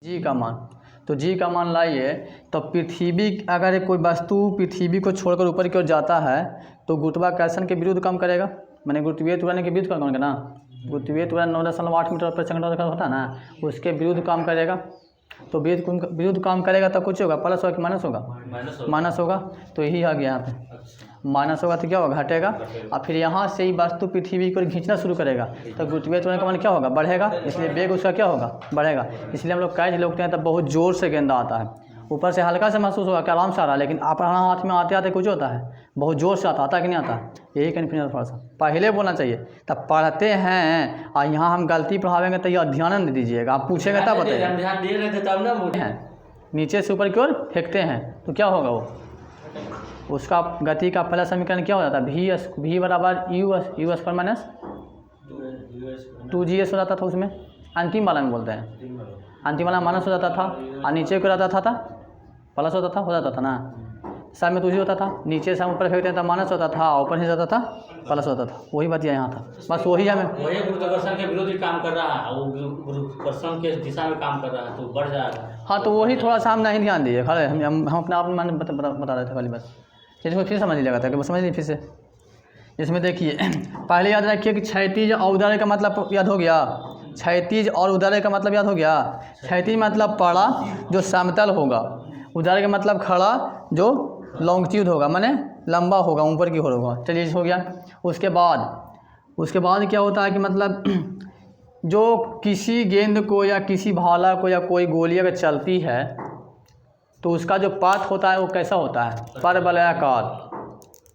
जी का मान, तो जी का मान लाइए। तो पृथ्वी, अगर कोई वस्तु पृथ्वी को छोड़कर ऊपर की ओर जाता है तो गुरुत्वाकर्षण के विरुद्ध काम करेगा, मैंने गुरुत्वीय त्वरण के विरुद्ध काम करेगा ना। गुरुत्वीय त्वरण 9.8 मीटर प्रति सेकंड होता है ना, उसके विरुद्ध काम करेगा। तो विरुद्ध काम करेगा तो कुछ होगा, प्लस होगा कि माइनस होगा? माइनस होगा। तो यही आ गया यहाँ पे, माइनस होगा तो क्या होगा? घटेगा। और फिर यहाँ से ही वस्तु पृथ्वी को खींचना शुरू करेगा तो गुरुत्वीय त्वरण का मान क्या होगा? बढ़ेगा। इसलिए वेग उसका क्या होगा? बढ़ेगा। इसलिए हम लोग कैच लोगते हैं तब बहुत ज़ोर से गेंदा आता है, ऊपर से हल्का से महसूस होगा कि आराम से आ रहा है, लेकिन अपना हाथ में आते आते कुछ होता है, बहुत ज़ोर से आता है कि नहीं आता? यही कन्फ्यूजन थोड़ा सा पहले बोलना चाहिए। तब पढ़ते हैं और यहाँ हम गलती पढ़ावेंगे तो ये ध्यान दे दीजिएगा, आप पूछेंगे तब बताइए। नीचे से ऊपर की ओर फेंकते हैं तो क्या होगा? वो उसका गति का पहला समीकरण क्या हो जाता है? v बराबर यू स्क्वायर माइनस 2g's हो जाता था। उसमें अंतिम वाला में बोलते हैं, अंतिम वाला माइनस हो जाता था और नीचे को रहता था प्लस हो जाता था ना। सब में 2g होता था, नीचे से हम ऊपर फेंकते हैं तो माइनस होता था, ऊपर से जाता था प्लस होता था। वही बात यहाँ था, बस वही हमें गुरुत्वाकर्षण के विरोधी काम कर रहा है, वो गुरुत्वाकर्षण के दिशा में काम कर रहा है तो बढ़ जाएगा। हाँ, तो वही थोड़ा सा हम नहीं ध्यान दिए, खड़े हम अपने आप में बता रहे थे वाली बात। इसको फिर समझ लीजिएगा था कि समझ लीजिए फिर से। इसमें देखिए पहले याद रखिए कि क्षैतिज और उदारे का मतलब याद हो गया। क्षैतिज और उदारे का मतलब याद हो गया। क्षैतिज मतलब पड़ा जो समतल होगा, उदारे का मतलब खड़ा जो लॉन्गिट्यूड होगा, माने लंबा होगा, ऊपर की ओर होगा। चलिए हो गया। उसके बाद क्या होता है कि मतलब जो किसी गेंद को या किसी भाला को या कोई गोली अगर चलती है तो उसका जो पाथ होता है वो कैसा होता है?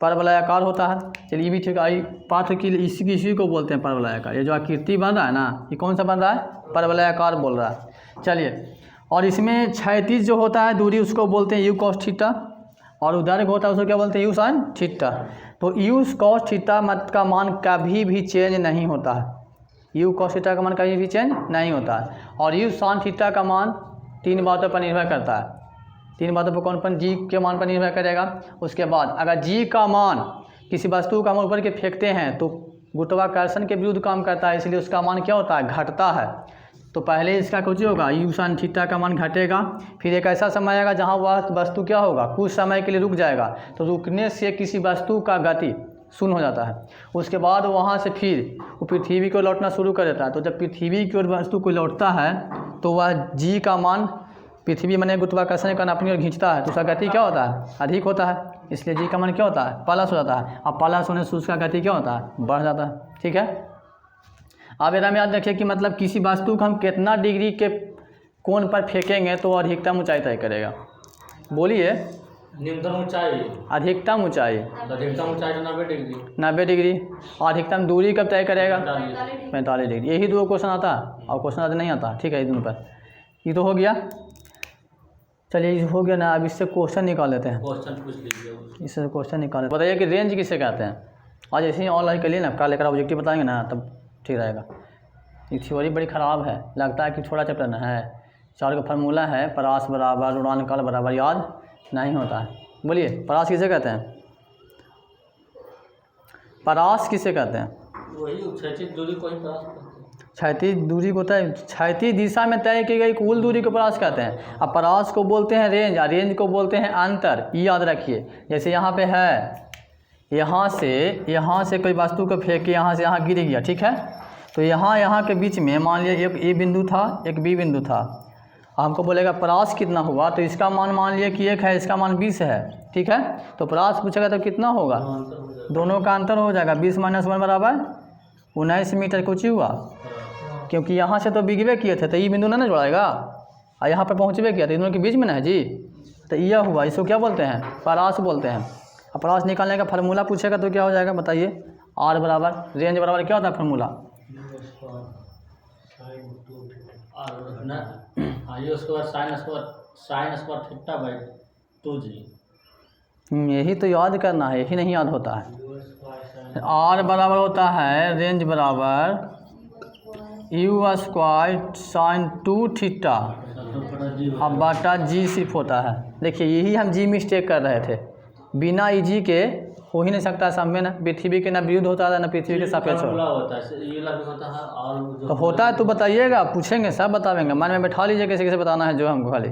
परवलयाकार होता है। चलिए भी ठीक है, पाथ की इसी को बोलते हैं परवलयाकार। ये जो आकृति बन रहा है ना, ये कौन सा बन रहा है? परवलयाकार बोल रहा है। चलिए, और इसमें क्षैतिज जो होता है दूरी उसको बोलते हैं यू कॉस थीटा, और उदारे होता है उसको क्या बोलते हैं? You sine theta. तो यू कॉस थीटा का मान कभी भी चेंज नहीं होता है। यू कॉस थीटा का मान कभी भी चेंज नहीं होता है। और यू साइन थीटा का मान 3 बातों पर निर्भर करता है। 3 बातों पर कौन पर? जी के मान पर निर्भर करेगा। उसके बाद अगर जी का मान किसी वस्तु का मान ऊपर के फेंकते हैं तो गुरुत्वाकर्षण के विरुद्ध काम करता है, इसलिए उसका मान क्या होता है? घटता है। तो पहले इसका कुछ होगा, यू साइन थीटा का मान घटेगा। फिर एक ऐसा समय आएगा जहाँ वह वस्तु क्या होगा? कुछ समय के लिए रुक जाएगा। तो रुकने से किसी वस्तु का गति शून्य हो जाता है। उसके बाद वहाँ से फिर वो पृथ्वी को लौटना शुरू कर देता है। तो जब पृथ्वी की ओर वस्तु को लौटता है तो वह जी का मान, पृथ्वी मैंने गुरुत्वाकर्षण का अपनी ओर खींचता है तो उसका गति क्या होता है? अधिक होता है। इसलिए जी का मान क्या होता है? प्लस हो जाता है। अब प्लस होने से उसका गति क्या होता है? बढ़ जाता है। ठीक है। अब इधर में याद रखिए कि मतलब किसी वस्तु को हम कितना डिग्री के कोण पर फेंकेंगे तो अधिकतम ऊंचाई तय करेगा। बोलिए। न्यूनतम ऊंचाई, अधिकतम ऊंचाई, अधिकतम ऊंचाई तो 90 डिग्री। 90 डिग्री। और अधिकतम दूरी कब तय करेगा? 45 डिग्री। यही 2 क्वेश्चन आता है और क्वेश्चन आते नहीं आता। ठीक है, ये दोनों पर ये तो हो गया। चलिए ये हो गया ना, अब इससे क्वेश्चन निकाल लेते हैं। क्वेश्चन पूछ लीजिए, इससे क्वेश्चन निकाल लेते हैं। बताइए कि रेंज किसे कहते हैं? आज ऐसे ही ऑनलाइन कर लिए ना, कल लेकर ऑब्जेक्टिव बताएंगे ना तब ठीक रहेगा। ये थ्योरी बड़ी ख़राब है, लगता है कि थोड़ा चैप्टर ना है। 4 का फार्मूला है, परास बराबर उड़ान काल बराबर, याद नहीं होता है। बोलिए परास किसे कहते हैं? परास किसे कहते हैं? वही क्षैतिज दूरी को ही परास कहते हैं। क्षैतिज दूरी को तय, क्षैतिज दिशा में तय की गई कुल दूरी को परास कहते हैं। अब परास को बोलते हैं रेंज, और रेंज को बोलते हैं अंतर। ये याद रखिए। जैसे यहाँ पे है, यहाँ से कोई वस्तु को फेंक के यहाँ से यहाँ गिर गया, ठीक है। तो यहाँ के बीच में मान लिया एक ए बिंदु था, एक बी बिंदु था। हमको बोलेगा परास कितना हुआ, तो इसका मान लिया कि 1 है, इसका मान 20 है, ठीक है। तो परास पूछेगा तो कितना होगा? दोनों का अंतर हो जाएगा। 20 - 1 बराबर 19 मीटर। कुछ ही हुआ, क्योंकि यहाँ से तो बिगवे किए थे तो ये बिंदु ना जोड़ाएगा, और यहाँ पर पहुँचवे किया तो दोनों के बीच में ना है जी। तो यह हुआ, इसको क्या बोलते हैं? परास बोलते हैं। अब परास निकालने का फार्मूला पूछेगा तो क्या हो जाएगा बताइए? आर बराबर रेंज बराबर क्या होता है formula? Sine square theta by 2g। यही तो याद करना है, यही नहीं याद होता है। आर बराबर होता है रेंज बराबर यू स्क्वायर साइन 2 थीटा अब बटा जी सिर्फ होता है। देखिए यही हम जी मिस्टेक कर रहे थे, बिना ई जी के हो ही नहीं सकता सब में ना, पृथ्वी के ना विरुद्ध होता है ना पृथ्वी के सापेक्ष फॉर्मूला होता होता है, ये भी होता है और जो तो होता है तो बताइएगा, पूछेंगे सब बतावेंगे, मन में बैठा लीजिए कैसे कैसे बताना है जो हमको खाली।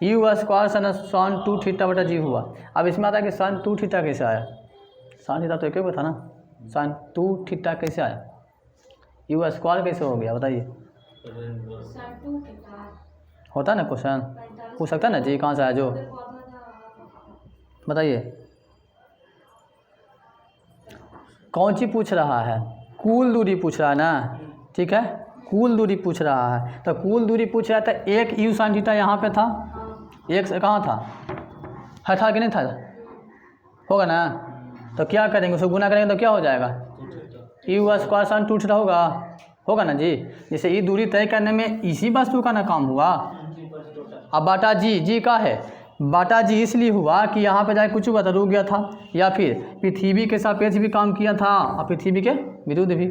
यू स्क्वायर सन 2 थीटा बटा जी हुआ। अब इसमें आता है कि सन 2 थीटा कैसे आया, सन थीटा तो एक ही था ना, सन 2 थीटा कैसे आया, यू स्क्वायर कैसे हो गया बताइए। होता है ना क्वेश्चन, पूछ सकता है ना जी कहाँ से आया जो, बताइए कौन सी पूछ रहा है, कुल दूरी पूछ रहा है ना, ठीक है, कुल दूरी पूछ रहा है। तो कुल दूरी पूछ रहा था, एक यू साइन थीटा यहाँ पे था, एक से कहाँ था कि नहीं था, होगा ना, तो क्या करेंगे उसको गुना करेंगे तो क्या हो जाएगा, यू स्क्वायर साइन 2 थीटा होगा ना जी। जैसे ये दूरी तय करने में इसी वस्तु का ना काम हुआ। अब बाटा जी का है, बाटा जी इसलिए हुआ कि यहाँ पे जाके कुछ हुआ था, रुक गया था, या फिर पृथ्वी के सापेक्ष भी काम किया था और पृथ्वी के विरुद्ध भी,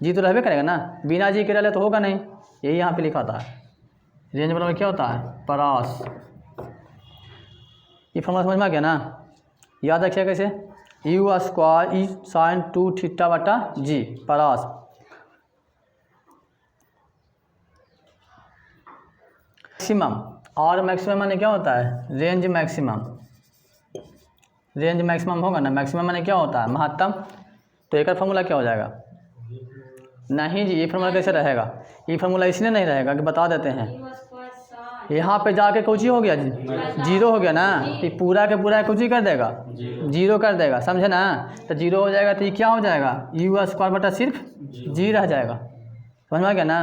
जी तो रहबे करेगा ना, बिना जी के रहले तो होगा नहीं, यही यहाँ पे लिखा था। रेंज बराबर क्या होता है, परास। ये फॉर्मूला समझ में आ गया ना, याद रखिए कैसे, यू स्क्वायर ई साइन 2 थीटा बटा जी परास। मैक्सिमम और मैक्सिमम माने क्या होता है, रेंज मैक्सिमम, रेंज मैक्सिमम होगा ना, मैक्सिमम माने क्या होता है, महत्तम। तो एक फार्मूला क्या हो जाएगा, नहीं जी ये फार्मूला कैसे रहेगा, ये फार्मूला इसलिए नहीं रहेगा कि बता देते हैं, यहाँ पे जाके कुछ ही हो गया जी, जीरो हो गया ना, ये पूरा के पूरा कुछ ही कर देगा, जीरो कर देगा, समझे ना। तो जीरो हो जाएगा तो ये क्या हो जाएगा, यू स्क्वायर बटा सिर्फ जी रह जाएगा, समझ में आ गया ना,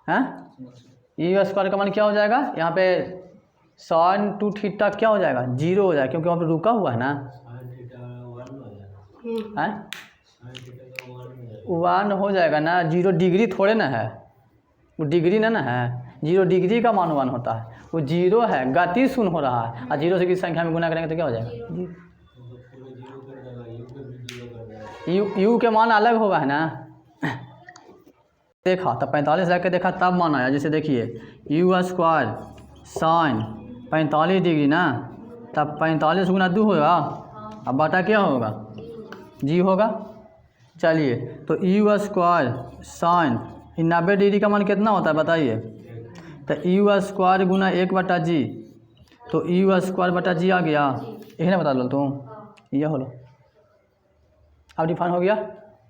हैं यू स्क्वायर का मान क्या हो जाएगा, यहाँ पे साइन 2 थीटा क्या हो जाएगा, जीरो हो जाएगा, क्योंकि वहाँ पे रुका हुआ है ना, हैं 1 हो जाएगा ना, 0 डिग्री थोड़े ना है, वो डिग्री ना है, 0 डिग्री का मान 1 होता है, वो 0 है, गति शून्य हो रहा है, और 0 से किस संख्या में गुना करेंगे तो क्या हो जाएगा, यू के मान अलग होगा है ना। देखा तब 45 रख के देखा तब मान आया, जैसे देखिए यू स्क्वायर साइन 45 डिग्री ना, तब 45 गुना 2 होगा, अब बाटा क्या होगा, जी होगा। चलिए तो यू स्क्वायर साइन 90 डिग्री का मान कितना होता है बताइए, तो यू स्क्वायर गुना 1 बटा जी, तो यू स्क्वायर बटा जी आ गया, यही ना बता लो तुम, ये हो लो, अब डिफाइन हो गया,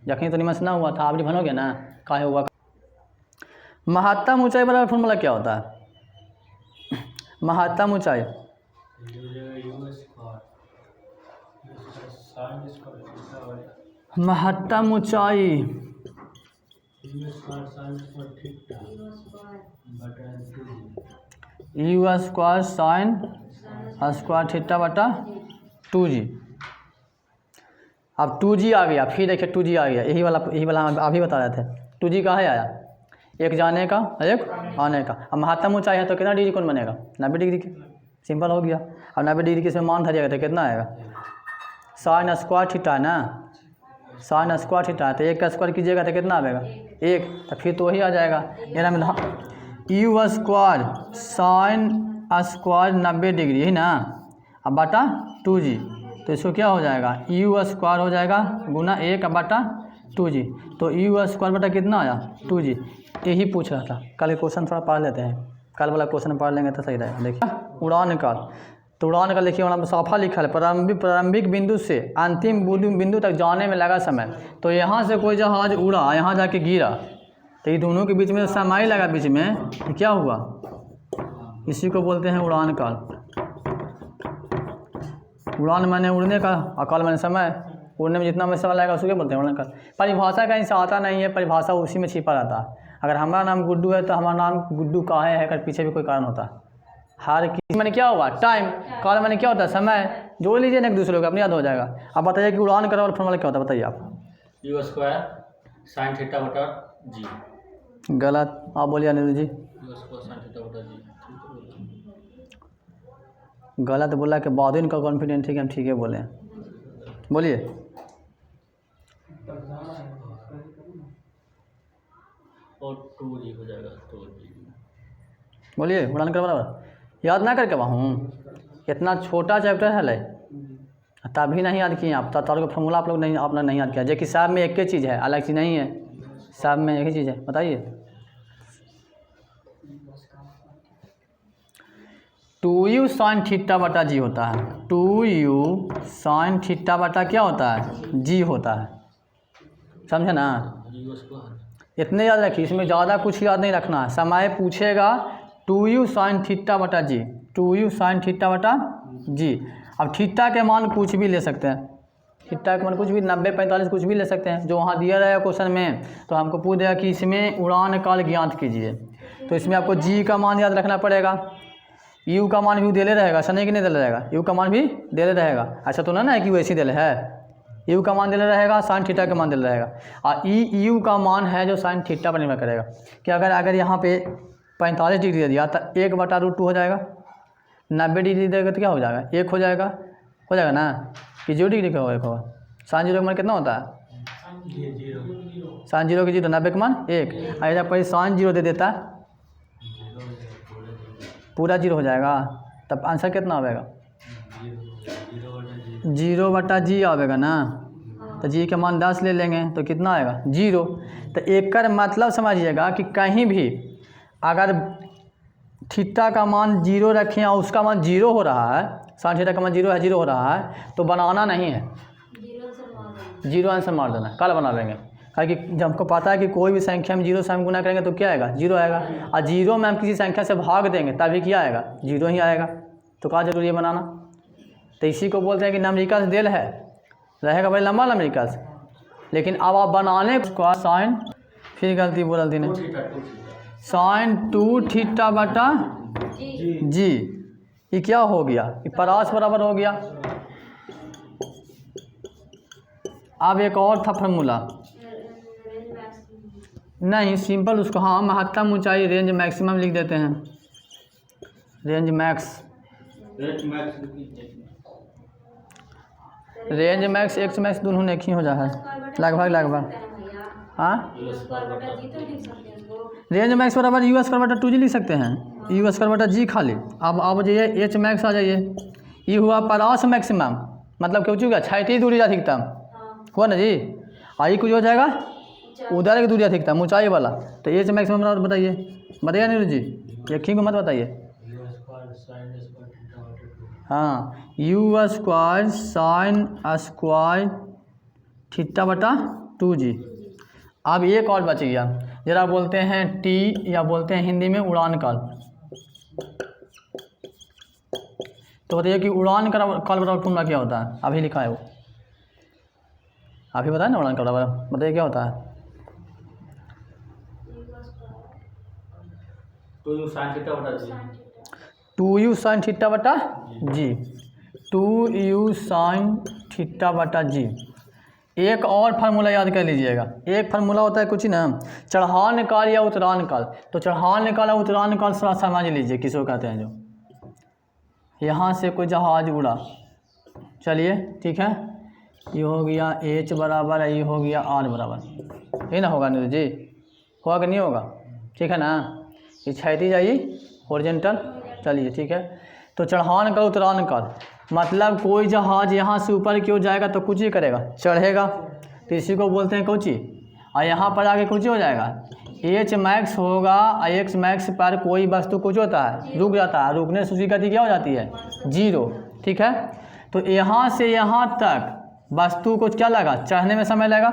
जखनी तो निमस ना हुआ था, अब डिफाइन हो गया ना, काहे हुआ। महत्तम ऊंचाई बराबर फॉर्मूला क्या होता है, महत्तम ऊंचाई, महत्तम ऊंचाई you square sine square theta बटा 2g। अब 2g आ गया, फिर देखिए 2g आ गया, यही वाला हम अभी बता रहे थे, 2g कहाँ है आया, एक जाने का एक आने का। अब महत्तम ऊंचाई है तो कितना डिग्री कौन बनेगा, 90 डिग्री की, सिंपल हो गया। अब 90 डिग्री के इसमें मान धरिएगा तो कितना आएगा, साइन स्क्वायर थीटा है ना, साइन स्क्वायर थीटा है, तो 1 का स्क्वायर कीजिएगा तो कितना आएगा 1, तो फिर तो वही आ जाएगा, यानी में you square sine square 90 degree है ना, अब बटा 2g, तो इसको क्या हो जाएगा, यू स्क्वायर हो जाएगा गुना 1 बटा 2g, तो यू स्क्वायर बटा कितना आया 2g। यही पूछ रहा था, कल क्वेश्चन थोड़ा पढ़ लेते हैं, कल वाला क्वेश्चन पढ़ लेंगे तो सही रहेगा। देखिए उड़ान काल, तो उड़ान का लिखिए वहाँ साफा लिखा है, प्रारंभिक बिंदु से अंतिम बिंदु तक जाने में लगा समय। तो यहाँ से कोई जहाज उड़ा, यहाँ जाके गिरा, तो ये दोनों के बीच में समय लगा, बीच में तो क्या हुआ, इसी को बोलते हैं उड़ान काल। उड़ान माने उड़ने का, अकाल माने समय, उड़ने में जितना में समय लगेगा उसको क्या बोलते हैं उड़ान काल। परिभाषा कहीं से आता नहीं है, परिभाषा उसी में छिपा रहता है। अगर हमारा नाम गुड्डू है तो हमारा नाम गुड्डू काहे है, अगर पीछे भी कोई कारण होता है। हर किसी मैंने क्या हुआ, टाइम, काल मैंने क्या होता है, समय, जोड़ लीजिए ना एक दूसरे को, अपने याद हो जाएगा। अब बताइए कि उड़ान करने वाला फॉर्मूला क्या होता है, बताइए आप। यू स्क्वायर साइन थीटा बटा जी। गलत, आप बोलिए Anil ji. You square sine theta बटा जी, गलत बोला के बाद इनका कॉन्फिडेंस है कि हम ठीक है बोले, बोलिए। और 2g हो जाएगा, 2g बोलिए उड़ान कर बराबर, याद ना करके वहाँ इतना छोटा चैप्टर है ले, तभी नहीं याद किए आप, तौर का फॉर्मूला आप लोग नहीं, आपने नहीं याद किया। जो कि सब में एक ही चीज़ है, अलग चीज़ नहीं है, सब में एक ही चीज़ है। बताइए 2u साइन थीटा बटा जी होता है। 2u साइन थीटा बटा क्या होता है? जी होता है। समझे ना? इतने याद रखिए, इसमें ज़्यादा कुछ याद नहीं रखना है। समय पूछेगा 2u साइन थीटा बटा जी, 2u साइन थीटा बटा जी। अब थीटा के मान कुछ भी ले सकते हैं, थीटा के मान कुछ भी 90 45 कुछ भी ले सकते हैं, जो वहाँ दिया रहेगा क्वेश्चन में। तो हमको पूछ देगा कि इसमें उड़ान काल ज्ञात कीजिए, तो इसमें आपको जी का मान याद रखना पड़ेगा। यू का मान भी दे ले रहेगा, ऐसा नहीं कि नहीं दे ले रहेगा, यू का मान भी दे ले रहेगा। ऐसा तो ना है कि वैसे ही दे ले है, यू का मान दे ले रहेगा, साइन थीटा का मान दे ले रहेगा। और यू का मान है जो साइन थीटा पर निर्भर करेगा कि अगर यहाँ पे 45 डिग्री दे दिया तो 1/√2 हो जाएगा। 90 डिग्री देगा तो क्या हो जाएगा? 1 हो जाएगा ना कि 0 डिग्री का होगा। साइन 0 का मान कितना होता है? साइन 0 की 0, 90 का मान 1। अगर आप साइन 0 दे देता पूरा 0 हो जाएगा, तब आंसर कितना आवेगा? 0/g आवेगा ना। तो जी का मान 10 ले लेंगे तो कितना आएगा? 0। तो एक कर मतलब समझिएगा कि कहीं भी अगर थीटा का मान 0 रखें और उसका मान 0 हो रहा है, साइन थीटा का मान 0 है, 0 हो रहा है, तो बनाना नहीं है, 0 आंसर मार देना। कल बना लेंगे, क्योंकि जब हमको पता है कि कोई भी संख्या में 0 से हम गुना करेंगे तो क्या आएगा? 0 आएगा। और 0 में हम किसी संख्या से भाग देंगे तभी क्या आएगा? 0 ही आएगा। तो क्या जरूरी है बनाना? तो इसी को बोलते हैं कि न्यूमेरिकल देल है, रहेगा बड़े लंबा न्यूमेरिकल। लेकिन अब आप बनाने को साइन, फिर गलती बोल दी ने, साइन 2 थीटा बटा जी, ये क्या हो गया? ये परास बराबर हो गया। अब एक और था फार्मूला, नहीं सिंपल उसको, हाँ महत्तम ऊंचाई रेंज मैक्सिमम लिख देते हैं, range max, range max x max दोनों ने एक ही हो जाता है लगभग। हाँ रेंज मैक्स बराबर यू स्क्वायर बटा 2g लिख सकते हैं, यू स्क्वायर बटा जी खाली। अब जाइए एच मैक्स आ जाइए, ये हुआ परास मैक्सिमम, मतलब क्यों चुका क्षैतिज दूरी अधिकतम हुआ ना जी। आई कुछ हो जाएगा उधर की दूरी अधिकतम ऊंचाई वाला, तो एच मैक्सिमम बराबर बताइए नीरू जी, एक ही को मत बताइए। हाँ you square sine square theta बटा 2g। अब एक और बच गया, जरा बोलते हैं टी, या बोलते हैं हिंदी में उड़ान काल। तो बताइए कि उड़ान काल बराबर फॉर्मूला क्या होता है? अभी लिखा है वो, अभी बताए ना उड़ान काल बराबर, बताइए क्या होता है? 2u साइन थीटा बटा जी, 2u साइन थीटा बटा जी, 2u साइन थीटा बटा जी। एक और फार्मूला याद कर लीजिएगा, एक फार्मूला होता है कुछ ही ना, चढ़ान काल या उतरान काल। तो चढ़ान काल या उतरान काल थोड़ा समझ लीजिए किसको कहते हैं। जो यहाँ से कोई जहाज उड़ा, चलिए ठीक है, ये हो गया h बराबर, ये हो गया r बराबर, ये ना होगा नीरू जी, होगा कि नहीं होगा? ठीक है ना, ये क्षैतिज आई हॉरिजॉन्टल, चलिए ठीक है। तो चढ़ान काल उतरान काल मतलब कोई जहाज यहाँ से ऊपर की ओर जाएगा तो कुछ ही करेगा, चढ़ेगा, तो इसी को बोलते हैं कुछ ही। और यहाँ पर आगे कुछ ही हो जाएगा, एच मैक्स होगा, और एक्स मैक्स पर कोई वस्तु कुछ होता है रुक जाता है, रुकने से उसकी गति क्या हो जाती है? 0। ठीक है, तो यहाँ से यहाँ तक वस्तु को क्या लगा? चढ़ने में समय लगा।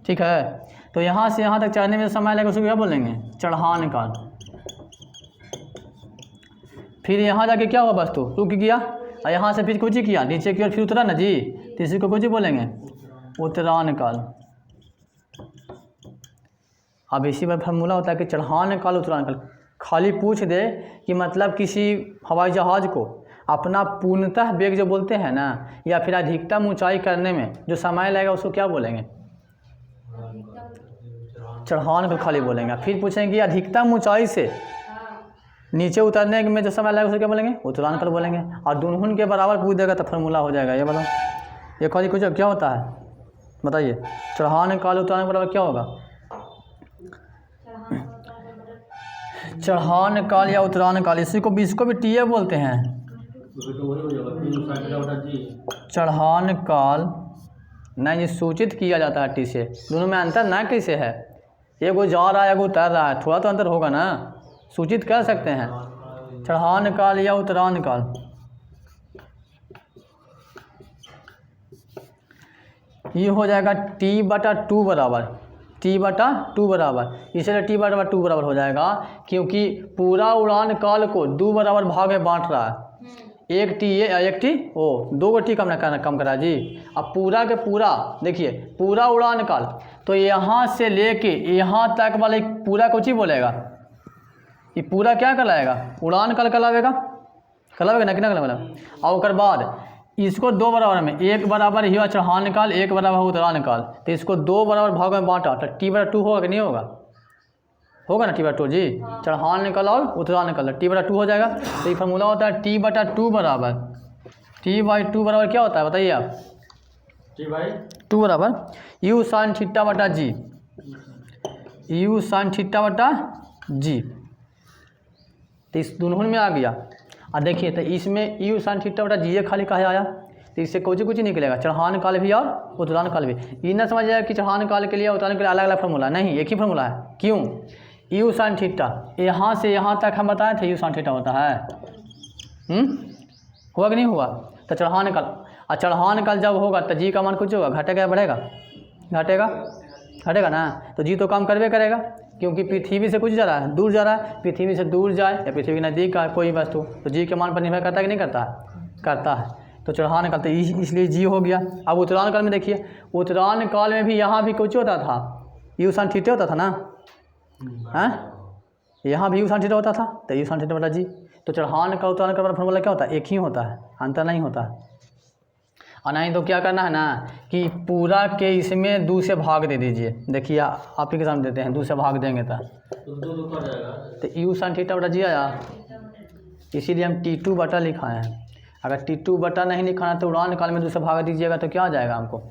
ठीक है, तो यहाँ से यहाँ तक चढ़ने में समय लगा, उसको क्या बोलेंगे? चढ़ान काल। फिर यहाँ जाके क्या हुआ? वस्तु रुक गया, और यहाँ से फिर कुछ ही किया नीचे की ओर, फिर उतरा ना जी, तो इसी को कुछ ही बोलेंगे उतरान काल। अब इसी पर फार्मूला होता है कि चढ़ान काल उतरान काल। खाली पूछ दे कि मतलब किसी हवाई जहाज को अपना पूर्णतः वेग जो बोलते हैं ना, या फिर अधिकतम ऊंचाई करने में जो समय लगेगा उसको क्या बोलेंगे? चढ़ान काल खाली बोलेंगे। फिर पूछेंगे अधिकतम ऊंचाई से नीचे उतरने में जो समय लगेगा उसको क्या बोलेंगे? उतरान काल बोलेंगे। और दोनों के बराबर पूछ देगा तो फार्मूला हो जाएगा। ये बताओ, ये खाली कुछ क्या होता है बताइए? चढ़ान काल उतरान बराबर क्या होगा? चढ़ान काल या उतरान काल, इसको भी टीए बोलते हैं, तो वही हो जाएगा 360 चढ़ान काल नहीं, ये सूचित किया जाता है टी से। दोनों में अंतर ना कैसे है? एगो जा रहा है एगो उतर रहा है, थोड़ा तो अंतर होगा ना, सूचित कर सकते हैं। चढ़ान काल या उतरान काल, ये हो जाएगा T/2 बराबर, T/2 बराबर, इसलिए T/2 बराबर हो जाएगा क्योंकि पूरा उड़ान काल को 2 बराबर भाग में बांट रहा है। एक टी ये एक टी ओ, 2 टी कम करा जी। अब पूरा के पूरा देखिए, पूरा उड़ान काल तो यहाँ से लेके यहाँ तक वाले पूरा कुछ ही बोलेगा, ये पूरा क्या कहलाएगा? उड़ान काल कहलावेगा ना कि ना कहलावेगा। और उसके बाद इसको 2 बराबर में, एक बराबर ही हुआ चढ़ान काल, एक बराबर उतरान काल, तो इसको 2 बराबर भाग में बांटा तो T/2 होगा कि नहीं होगा? होगा ना T/2 जी। चढ़ान काल और उतरान काल T/2 हो जाएगा। तो ये फार्मूला होता है T/2 बराबर, T/2 बराबर क्या होता है बताइए आप? T/2 बराबर U sin θ/g, U sin θ/g। तो इस दोनों में आ गया। और देखिए तो इसमें U sin θ/g ये खाली कहा आया, तो इससे कुछ निकलेगा, चढ़ान काल भी और उतरान काल भी। ये ना समझ जाए कि चढ़ान काल के लिए उतरान के लिए अलग अलग फार्मूला, नहीं, एक ही फार्मूला है। क्यों? U sin θ यहाँ से यहाँ तक हम बताए थे U sin θ होता है। हुआ कि नहीं हुआ? तो चढ़ान काल, और चढ़ान काल जब होगा तो जी का मान कुछ होगा, घटेगा या बढ़ेगा? घटेगा ना। तो जी तो काम करवे करेगा क्योंकि पृथ्वी से कुछ जा रहा है, दूर जा रहा है। पृथ्वी से दूर जाए या पृथ्वी के नज़दीक का कोई वस्तु, तो जी के मान पर निर्भर करता है कि नहीं करता है? करता है। तो चढ़ान काल तो इसलिए जी हो गया। अब उतरान काल में देखिए, उतरान काल में भी यहाँ भी कुछ होता था, U sin θ होता था ना, हैं? यहाँ भी U sin θ होता था, तो U sin θ/g। तो चढ़ान का उतरान का फॉर्मूला क्या होता है? एक ही होता है, अंतर नहीं होता है। और नहीं तो क्या करना है ना कि पूरा के इसमें 2 से भाग दे दीजिए। देखिए आप ही के सामने देते हैं, 2 से भाग देंगे तो 2 कर जाएगा। तो U sin θ/g आया, इसीलिए हम T2 बटा लिखाए हैं। अगर T2 बटा नहीं लिखाना तो उड़ान काल में 2 से भाग दीजिएगा तो क्या आ जाएगा हमको?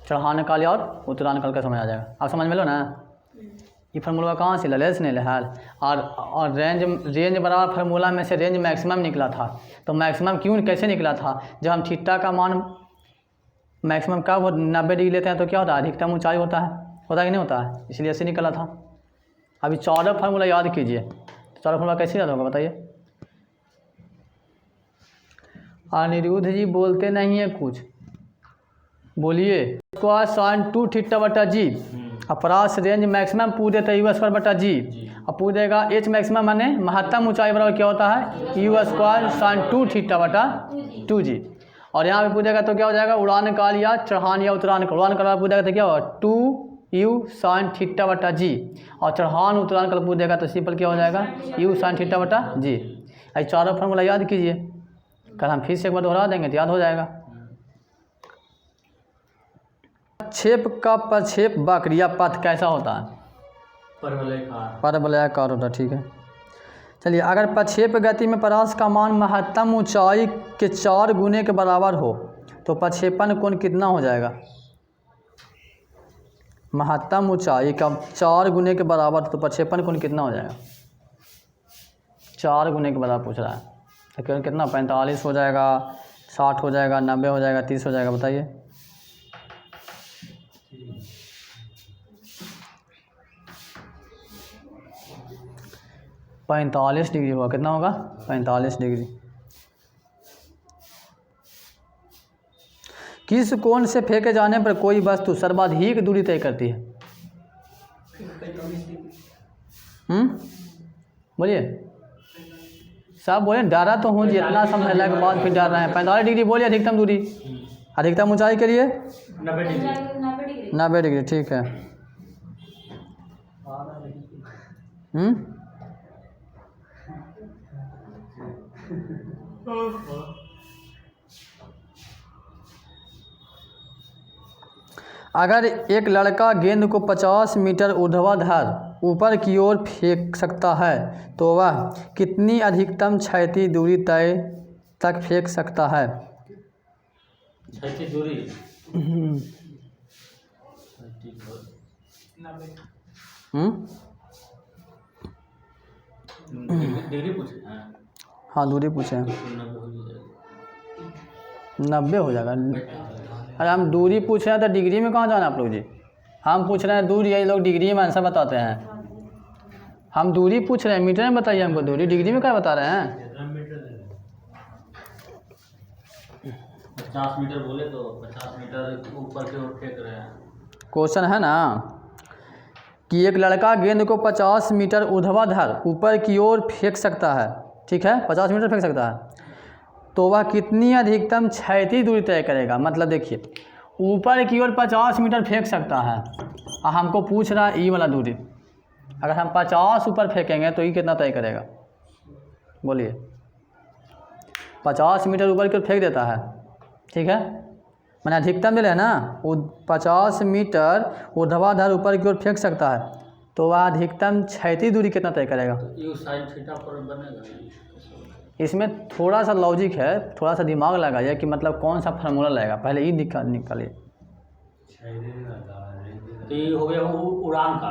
चढ़ान काल और उतरान काल का समझ आ जाएगा। आप समझ में लो ना? ये फार्मूला कहाँ से ले से नहीं हाल। और रेंज बराबर फार्मूला में से रेंज मैक्सिमम निकला था। तो मैक्सिमम क्यों कैसे निकला था? जब हम थीटा का मान मैक्सिमम कब 90 डिग्री लेते हैं तो क्या होता है? अधिकतम ऊंचाई होता है कि नहीं होता है? इसलिए ऐसे निकला था। अभी 4 फार्मूला याद कीजिए। 4 फार्मूला कैसे याद होगा बताइए? अनिरुद्ध जी बोलते नहीं है कुछ, बोलिए। स्क्वायर साइन 2 θ/g, अपरास रेंज मैक्सिमम पूछ देता है U²/g, अब पूछ देगा H मैक्सिमम माने महत्तम ऊंचाई बराबर क्या होता है? U² sign 2 θ/2g। और यहाँ पे पूछेगा तो क्या हो जाएगा? उड़ान काल या चढ़ान या उतरान काल। उड़ान काल पूछेगा तो क्या होगा? 2U sin θ/g, और चढ़ान उतरान काल पूछेगा तो सिंपल क्या हो जाएगा? U sin θ/g। ये 4 फार्मूला याद कीजिए, कल हम फिर से एक बार दोहरा देंगे तो याद हो जाएगा। प्रक्षेप का प्रक्षेप वक्र या पथ कैसा होता है? परवलयाकार होता है। ठीक है, चलिए। अगर प्रक्षेप गति में परास का मान महत्तम ऊंचाई के 4 गुने के बराबर हो तो प्रक्षेपण कोण कितना हो जाएगा? महत्तम ऊंचाई का 4 गुने के बराबर तो प्रक्षेपण कोण कितना हो जाएगा? 4 गुने के बराबर पूछ रहा है तो कितना? 45 हो जाएगा, 60 हो जाएगा, 90 हो जाएगा, 30 हो जाएगा? बताइए। तो 45 डिग्री होगा। कितना होगा? 45 डिग्री। किस कोण से फेंके जाने पर कोई वस्तु सर्वाधिक दूरी तय करती है? बोलिए, सब बोले। डरा तो हूँ, जितना समझने के बाद फिर डर रहे हैं। 45 डिग्री बोलिए अधिकतम दूरी, अधिकतम ऊंचाई के लिए 90 डिग्री। ठीक है। अगर एक लड़का गेंद को 50 मीटर ऊर्ध्वाधर ऊपर की ओर फेंक सकता है तो वह कितनी अधिकतम क्षैतिज दूरी तय तक फेंक सकता है? क्षैतिज दूरी डिग्री पूछे? हाँ, दूरी पूछे हैं। 90 हो जाएगा। अरे हम दूरी पूछ रहे हैं तो डिग्री में कहाँ जाना आप लोग जी? हम पूछ रहे हैं दूरी, यही लोग डिग्री में आंसर बताते हैं। हम दूरी पूछ रहे हैं, मीटर में बताइए हमको दूरी, डिग्री में क्या बता रहे हैं? 50 मीटर बोले तो 50 मीटर ऊपर की ओर फेंक रहे हैं। क्वेश्चन है ना कि एक लड़का गेंद को 50 मीटर ऊर्ध्वाधर ऊपर की ओर फेंक सकता है, ठीक है, 50 मीटर फेंक सकता है, तो वह कितनी अधिकतम क्षैतिज दूरी तय करेगा? मतलब देखिए ऊपर की ओर 50 मीटर फेंक सकता है और हमको पूछ रहा है ई वाला दूरी। अगर हम 50 ऊपर फेंकेंगे तो ई कितना तय करेगा? बोलिए। 50 मीटर ऊपर की ओर फेंक देता है, ठीक है, मैंने अधिकतम दे रहे हैं ना, वो 50 मीटर ऊर्ध्वाधर ऊपर की ओर फेंक सकता है, तो वह अधिकतम क्षैतिज दूरी कितना तय करेगा? यू साइन थीटा पर बनेगा। इसमें थोड़ा सा लॉजिक है, थोड़ा सा दिमाग लगाइए कि मतलब कौन सा फार्मूला लगेगा, पहले ये निकालिए। तो ये हो गया उड़ान का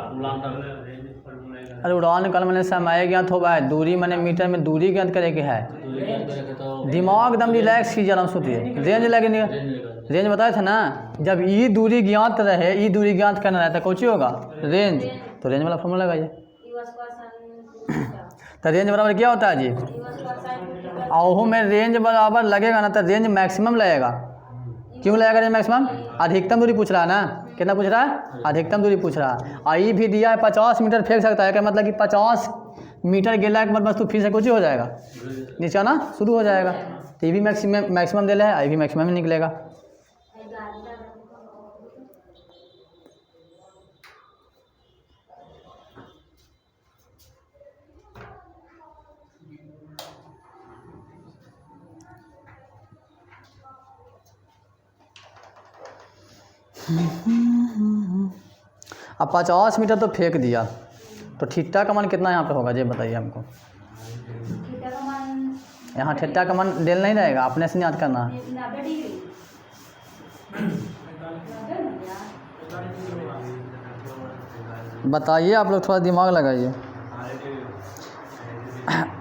अरे उड़ान काल मैंने समय ज्ञात होगा है, दूरी मैंने मीटर में दूरी ज्ञात करे के है। दिमाग एकदम रिलैक्स कीजिए, आराम सोचिए। रेंज लगे, रेंज बताया था ना, जब ई दूरी ज्ञात रहे, ई दूरी ज्ञात करना रहता है, कौन सी होगा? रेंज। तो रेंज वाला फॉर्मूला लगाइए। तो रेंज बराबर क्या होता है जी? आओ में रेंज बराबर लगेगा ना, तो रेंज मैक्सिमम लगेगा। क्यों लगेगा रेंज मैक्सिमम? अधिकतम दूरी पूछ रहा है ना, कितना पूछ रहा है? अधिकतम दूरी पूछ रहा है। और ई भी दिया है 50 मीटर फेंक सकता है, क्या मतलब कि 50 मीटर गिला के बाद बस तो फिर से कुछ ही हो जाएगा, नीचे आना शुरू हो जाएगा। तो ये भी मैक्सिमम दे रहा है, ये भी मैक्सिमम ही निकलेगा। अब 50 मीटर तो फेंक दिया, तो थीटा का मान कितना यहाँ पे होगा जी बताइए हमको। यहाँ थीटा का मान डेल नहीं रहेगा, अपने से याद करना है। बताइए आप लोग, थोड़ा दिमाग लगाइए।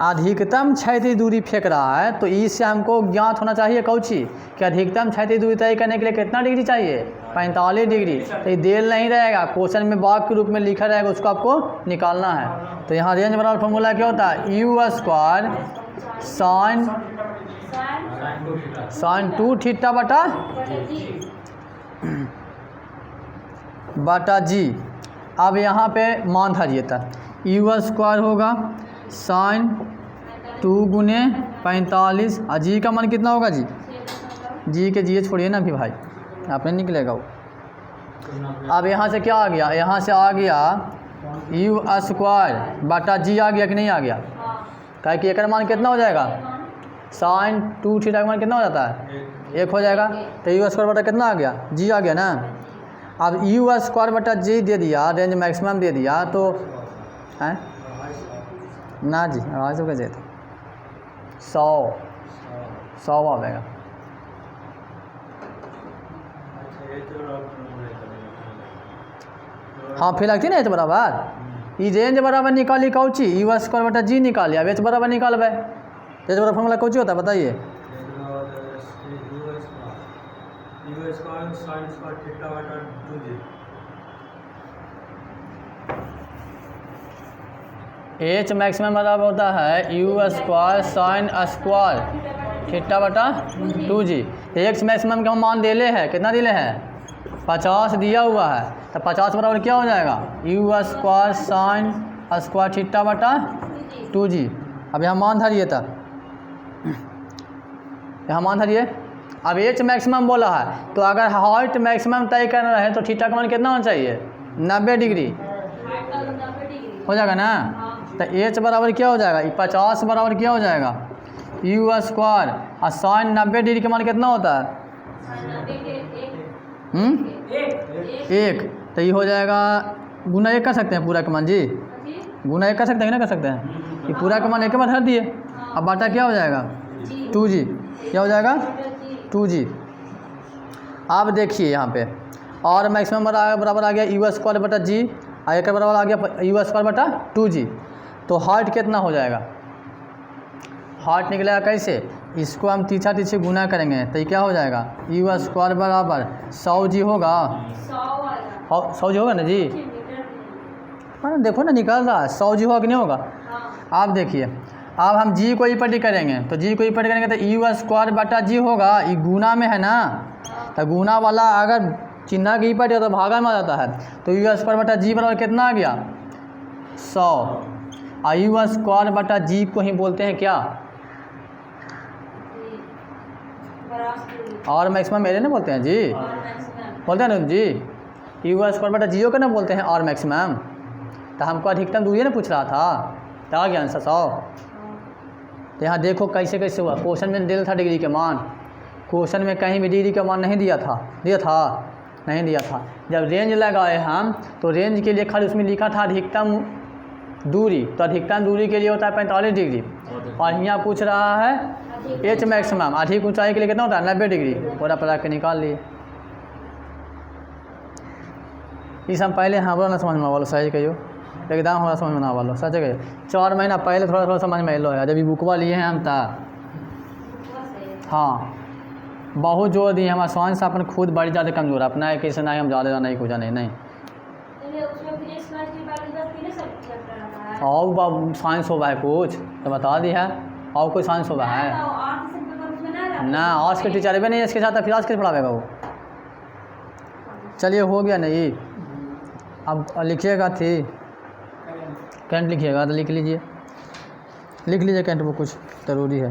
अधिकतम क्षैतिज दूरी फेंक रहा है, तो इससे हमको ज्ञात होना चाहिए कौची कि अधिकतम क्षैतिज दूरी तय करने के लिए कितना डिग्री चाहिए? 45 डिग्री। तो ये देल नहीं रहेगा, क्वेश्चन में वाक्य के रूप में लिखा रहेगा, उसको आपको निकालना है। तो यहाँ रेंज बराबर फॉर्मूला क्या होता है? यू स्क्वायर साइन 2 थीटा बटा जी। अब यहाँ पे मान धरिए था, यू स्क्वायर होगा साइन 2 गुने 45, और जी का मान कितना होगा जी? जी के जी छोड़िए ना भी भाई, आपने निकलेगा वो। अब यहाँ से क्या आ गया? यहाँ से आ गया यू स्क्वायर बटा जी आ गया कि नहीं आ गया? कहे कि एक मान कितना हो जाएगा? साइन 2 थीटा का मान कितना हो जाता है? 1 हो जाएगा। तो यू स्क्वायर बटा कितना आ गया? जी आ गया ना। अब यू स्क्वायर बटा जी दे दिया, रेंज मैक्सिमम दे दिया, तो है ना जी, आवाज़ कैसे थे 100 आएगा। हाँ फिर लगती ना एच बराबर, ई रेंज बराबर निकाली कौची? यू स्क्वायर बटा जी निकाली। अब एच बराबर निकालबे, एच बराबर फॉर्मूला कौची होता है बताइए? एच मैक्सिमम बराबर होता है you square sine square theta बटा 2g। एक्स मैक्सिमम का मान दिले है, कितना दिले है? 50 दिया हुआ है, तो 50 बराबर क्या हो जाएगा? You square sine square theta बटा 2g। अब यहाँ मान धरिए था, यहाँ मान धरिए। अब एच मैक्सिमम बोला है, तो अगर हाइट मैक्सिमम तय करना रहे तो थीटा का मान कितना होना चाहिए? 90 डिग्री हो जाएगा ना। तो एच बराबर क्या हो जाएगा? 50 बराबर क्या हो जाएगा? यू स्क्वायर और साइन 90 डिग्री का मान कितना होता है? 1। तो ये हो जाएगा गुना 1 कर सकते हैं पूरा का मान जी, गुना 1 कर सकते हैं कि ना कर सकते हैं? ये पूरा का मान एक बार धर दिए। अब बाटा क्या हो जाएगा? 2g। क्या हो जाएगा? 2g। अब देखिए यहाँ पे और मैक्सिमम बराबर आ गया यू स्क्वायर बटा जी, और एक बराबर आ गया यू स्क्वायर बटा 2g। तो हाइट कितना हो जाएगा? हॉट निकलेगा कैसे, इसको हम तीछा तीछे गुना करेंगे तो ये क्या हो जाएगा, यू स्क्वायर बराबर 100 जी होगा, 100 जी होगा ना जी। हाँ देखो ना निकल रहा है, 100 जी होगा कि नहीं होगा। आप देखिए अब हम जी को ई पट्टी करेंगे तो जी को ई पट्टी करेंगे तो यू स्क्वायर बटा जी होगा, ये गुना में है ना, तो गुना वाला अगर चिन्ह की ई पट्टी तो भागा में आ जाता है, तो यू स्क्वायर बटा जी बराबर कितना आ गया 100, और यू स्क्वायर बटा जी को ही बोलते हैं क्या, और मैक्सिमम मेरे ना बोलते हैं जी, बोलते हैं ना जी, यू स्क्वायर बटा जी को ना बोलते हैं और मैक्सिमम। तो हमको अधिकतम दूरी ना पूछ रहा था, तो आ गया आंसर 100। तो यहाँ देखो कैसे कैसे हुआ, क्वेश्चन में दिया था डिग्री के मान, क्वेश्चन में कहीं भी डिग्री का मान नहीं दिया था, नहीं दिया था। जब रेंज लगाए हम तो रेंज के लिए खाली उसमें लिखा था अधिकतम दूरी, तो अधिकतम दूरी के लिए होता है 45 डिग्री, और यहाँ पूछ रहा है एच मैक्सिमम, अधिक ऊंचाई के लिए कितना होता है 90 डिग्री, पूरा पढ़ा के निकाल लिए। इस हम पहले हमरा ना समझ में वालो, सही कहियो एकदम हमरा समझ में ना वालो, सच कहियो 4 महीना पहले थोड़ा थोड़ा समझ में अलो है, जब ये बुकवा लिए हैं हम ता, हाँ बहुत जोर दिए, हमारा साइंस अपन खुद बड़ी ज़्यादा कमज़ोर है, अपना कैसे नहीं हम ज़्यादा नहीं कुछ नहीं और साइंस होगा है कुछ तो बता दी है, और कोई साइंस होगा है ना, आर्ट्स के टीचर भी नहीं इसके साथ, फिर आज कैसे पढ़ाएगा वो। चलिए हो गया नहीं, अब लिखिएगा थी कैंट लिखिएगा तो लिख लीजिए कैंट, वो कुछ ज़रूरी है।